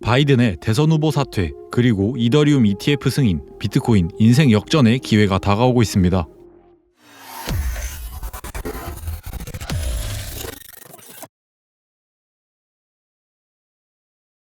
바이든의 대선 후보 사퇴, 그리고 이더리움 ETF 승인, 비트코인 인생 역전의 기회가 다가오고 있습니다.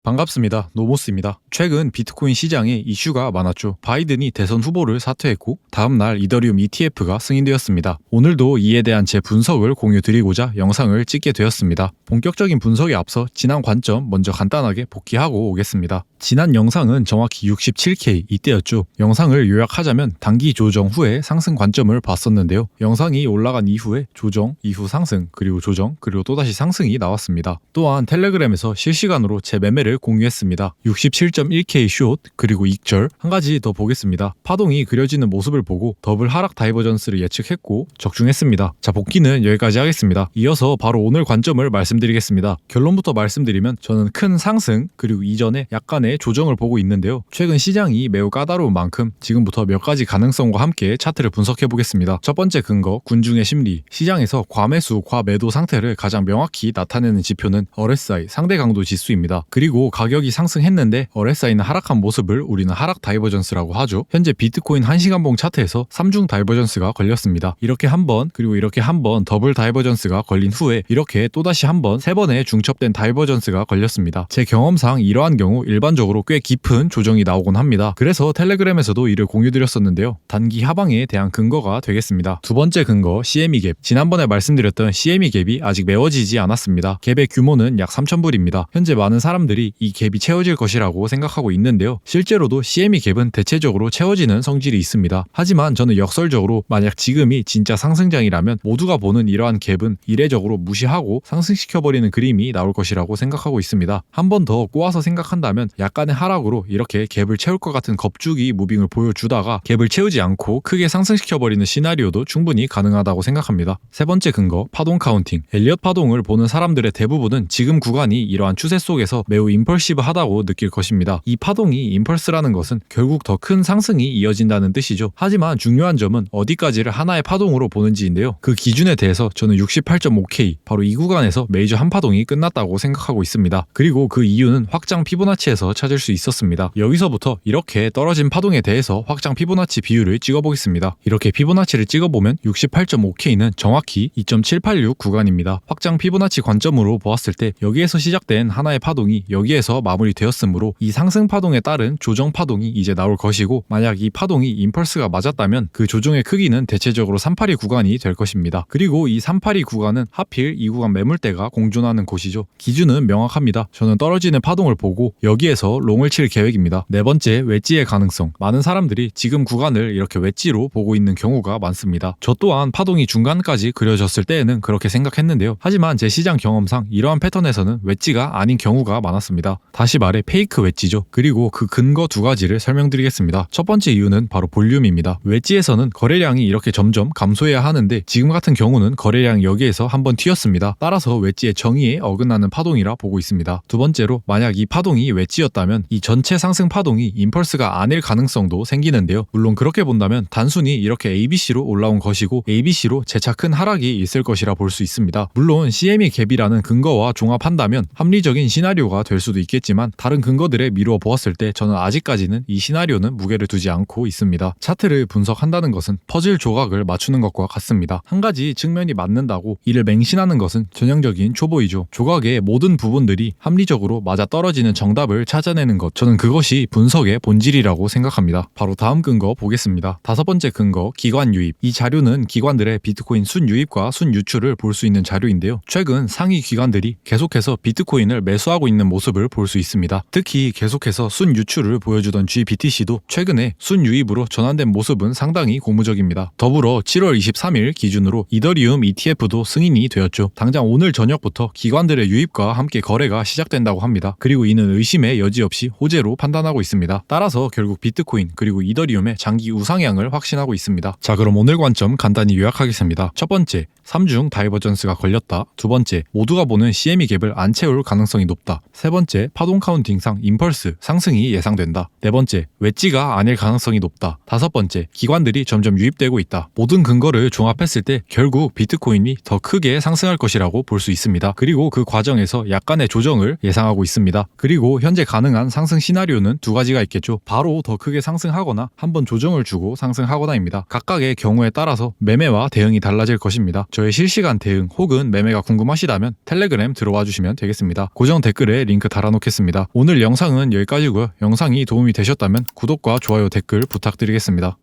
반갑습니다. 노모스입니다. 최근 비트코인 시장에 이슈가 많았죠. 바이든이 대선 후보를 사퇴했고 다음날 이더리움 ETF가 승인되었습니다. 오늘도 이에 대한 제 분석을 공유드리고자 영상을 찍게 되었습니다. 본격적인 분석에 앞서 지난 관점 먼저 간단하게 복귀하고 오겠습니다. 지난 영상은 정확히 67K 이때였죠. 영상을 요약하자면 단기 조정 후에 상승 관점을 봤었는데요. 영상이 올라간 이후에 조정, 이후 상승, 그리고 조정, 그리고 또다시 상승이 나왔습니다. 또한 텔레그램에서 실시간으로 제 매매를 공유했습니다. 67.1K 숏, 그리고 익절. 한 가지 더 보겠습니다. 파동이 그려지는 모습을 보고 더블 하락 다이버전스를 예측했고 적중했습니다. 자, 복귀는 여기까지 하겠습니다. 이어서 바로 오늘 관점을 말씀드리겠습니다. 결론부터 말씀드리면 저는 큰 상승, 그리고 이전에 약간의 조정을 보고 있는데요. 최근 시장이 매우 까다로운 만큼 지금부터 몇 가지 가능성과 함께 차트를 분석해 보겠습니다. 첫 번째 근거, 군중의 심리. 시장에서 과매수, 과매도 상태를 가장 명확히 나타내는 지표는 RSI, 상대 강도 지수입니다. 그리고 가격이 상승했는데 RSI는 하락한 모습을 우리는 하락 다이버전스라고 하죠. 현재 비트코인 1시간봉 차트에서 3중 다이버전스가 걸렸습니다. 이렇게 한 번, 그리고 이렇게 한 번 더블 다이버전스가 걸린 후에 이렇게 또다시 한 번, 세 번의 중첩된 다이버전스가 걸렸습니다. 제 경험상 이러한 경우 일반적으로 꽤 깊은 조정이 나오곤 합니다. 그래서 텔레그램에서도 이를 공유드렸었는데요. 단기 하방에 대한 근거가 되겠습니다. 두 번째 근거, CME 갭. 지난번에 말씀드렸던 CME 갭이 아직 메워지지 않았습니다. 갭의 규모는 약 3,000불입니다. 현재 많은 사람들이 이 갭이 채워질 것이라고 생각하고 있는데요. 실제로도 CME 갭은 대체적으로 채워지는 성질이 있습니다. 하지만 저는 역설적으로 만약 지금이 진짜 상승장이라면 모두가 보는 이러한 갭은 이례적으로 무시하고 상승시켜버리는 그림이 나올 것이라고 생각하고 있습니다. 한 번 더 꼬아서 생각한다면 약간의 하락으로 이렇게 갭을 채울 것 같은 겁주기 무빙을 보여주다가 갭을 채우지 않고 크게 상승시켜버리는 시나리오도 충분히 가능하다고 생각합니다. 세 번째 근거, 파동 카운팅. 엘리엇 파동을 보는 사람들의 대부분은 지금 구간이 이러한 추세 속에서 매우 임펄시브하다고 느낄 것입니다. 이 파동이 임펄스라는 것은 결국 더 큰 상승이 이어진다는 뜻이죠. 하지만 중요한 점은 어디까지를 하나의 파동으로 보는지인데요. 그 기준에 대해서 저는 68.5K, 바로 이 구간에서 메이저 한 파동이 끝났다고 생각하고 있습니다. 그리고 그 이유는 확장 피보나치에서 찾을 수 있었습니다. 여기서부터 이렇게 떨어진 파동에 대해서 확장 피보나치 비율을 찍어보겠습니다. 이렇게 피보나치를 찍어보면 68.5K는 정확히 2.786 구간입니다. 확장 피보나치 관점으로 보았을 때 여기에서 시작된 하나의 파동이 여기에서 마무리되었으므로 이 상승 파동에 따른 조정 파동이 이제 나올 것이고, 만약 이 파동이 임펄스가 맞았다면 그 조정의 크기는 대체적으로 382 구간이 될 것입니다. 그리고 이 382 구간은 하필 이 구간 매물대가 공존하는 곳이죠. 기준은 명확합니다. 저는 떨어지는 파동을 보고 여기에서 롱을 칠 계획입니다. 네 번째, 웨지의 가능성. 많은 사람들이 지금 구간을 이렇게 웨지로 보고 있는 경우가 많습니다. 저 또한 파동이 중간까지 그려졌을 때에는 그렇게 생각했는데요. 하지만 제 시장 경험상 이러한 패턴에서는 웨지가 아닌 경우가 많았습니다. 다시 말해 페이크 웨지죠. 그리고 그 근거 두 가지를 설명드리겠습니다. 첫 번째 이유는 바로 볼륨입니다. 웨지에서는 거래량이 이렇게 점점 감소해야 하는데 지금 같은 경우는 거래량이 여기에서 한번 튀었습니다. 따라서 웨지의 정의에 어긋나는 파동이라 보고 있습니다. 두 번째로, 만약 이 파동이 웨지였다면 이 전체 상승 파동이 임펄스가 아닐 가능성도 생기는데요. 물론 그렇게 본다면 단순히 이렇게 ABC로 올라온 것이고 ABC로 재차 큰 하락이 있을 것이라 볼 수 있습니다. 물론 CME 갭이라는 근거와 종합한다면 합리적인 시나리오가 될 수도 있겠지만 다른 근거들에 미루어 보았을 때 저는 아직까지는 이 시나리오는 무게를 두지 않고 있습니다. 차트를 분석한다는 것은 퍼즐 조각을 맞추는 것과 같습니다. 한 가지 측면이 맞는다고 이를 맹신하는 것은 전형적인 초보이죠. 조각의 모든 부분들이 합리적으로 맞아떨어지는 정답을 찾아내는 것, 저는 그것이 분석의 본질이라고 생각합니다. 바로 다음 근거 보겠습니다. 다섯 번째 근거, 기관 유입. 이 자료는 기관들의 비트코인 순유입과 순유출을 볼 수 있는 자료인데요. 최근 상위 기관들이 계속해서 비트코인을 매수하고 있는 모습을 볼 수 있습니다. 특히 계속해서 순유출을 보여주던 GBTC도 최근에 순유입으로 전환된 모습은 상당히 고무적입니다. 더불어 7월 23일 기준으로 이더리움 ETF도 승인이 되었죠. 당장 오늘 저녁부터 기관들의 유입과 함께 거래가 시작된다고 합니다. 그리고 이는 의심의 여지 없이 호재로 판단하고 있습니다. 따라서 결국 비트코인 그리고 이더리움의 장기 우상향을 확신하고 있습니다. 자, 그럼 오늘 관점 간단히 요약하겠습니다. 첫 번째, 3중 다이버전스가 걸렸다. 두 번째, 모두가 보는 CME 갭을 안 채울 가능성이 높다. 세 번째, 파동 카운팅상 임펄스 상승이 예상된다. 네 번째, 웨지가 아닐 가능성이 높다. 다섯 번째, 기관들이 점점 유입되고 있다. 모든 근거를 종합했을 때 결국 비트코인이 더 크게 상승할 것이라고 볼 수 있습니다. 그리고 그 과정에서 약간의 조정을 예상하고 있습니다. 그리고 현재 가능 가능한 상승 시나리오는 두 가지가 있겠죠. 바로 더 크게 상승하거나 한번 조정을 주고 상승하거나입니다. 각각의 경우에 따라서 매매와 대응이 달라질 것입니다. 저의 실시간 대응 혹은 매매가 궁금하시다면 텔레그램 들어와 주시면 되겠습니다. 고정 댓글에 링크 달아놓겠습니다. 오늘 영상은 여기까지고요. 영상이 도움이 되셨다면 구독과 좋아요, 댓글 부탁드리겠습니다.